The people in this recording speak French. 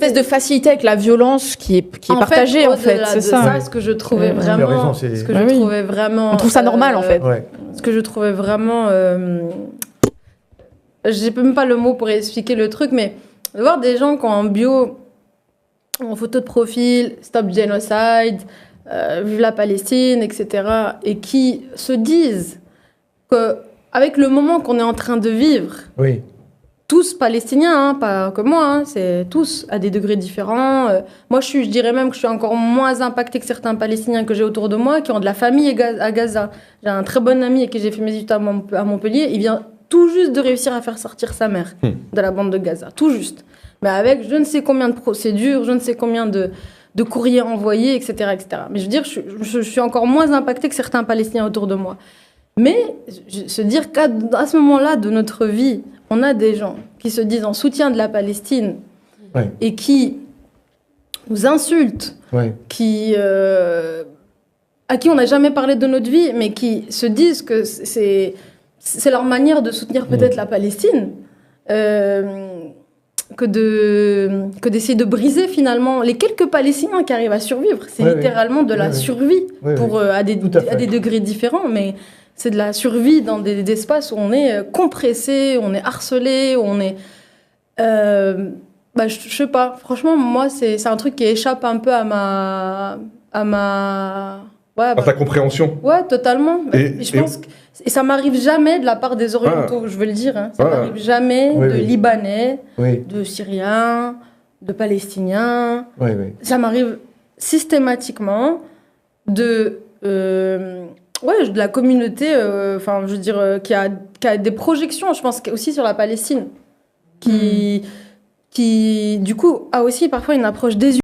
espèce de facilité avec la violence qui est partagée en fait, c'est ça. Ce que je trouvais vraiment, on trouve ça normal en fait. Ce que je trouvais vraiment, j'ai même pas le mot pour expliquer le truc, mais de voir des gens qui ont en bio, en photo de profil, Stop Genocide, Vive la Palestine, etc., et qui se disent que avec le moment qu'on est en train de vivre. Oui. Tous palestiniens, pas que moi, c'est tous à des degrés différents. Moi, je dirais même que je suis encore moins impactée que certains Palestiniens que j'ai autour de moi, qui ont de la famille à Gaza. J'ai un très bon ami avec qui j'ai fait mes études à Montpellier. Il vient tout juste de réussir à faire sortir sa mère de la bande de Gaza. Tout juste. Mais avec je ne sais combien de procédures, je ne sais combien de courriers envoyés, etc., etc. Mais je veux dire, je suis encore moins impactée que certains Palestiniens autour de moi. Mais se dire qu'à ce moment-là de notre vie, on a des gens qui se disent en soutien de la Palestine et qui nous insultent, à qui on n'a jamais parlé de notre vie, mais qui se disent que c'est leur manière de soutenir peut-être la Palestine, que d'essayer de briser finalement les quelques Palestiniens qui arrivent à survivre. C'est littéralement de la survie à des degrés différents, mais c'est de la survie dans des espaces où on est compressé, on est harcelé, on est... je sais pas, franchement, moi, c'est un truc qui échappe un peu à ta compréhension. Ouais, totalement. Je pense que ça m'arrive jamais de la part des Orientaux, je veux le dire. Ça m'arrive jamais de Libanais, de Syriens, de Palestiniens. Ça m'arrive systématiquement de la communauté, je veux dire, qui a des projections, je pense, aussi sur la Palestine, qui du coup, a aussi parfois une approche déshumanisée.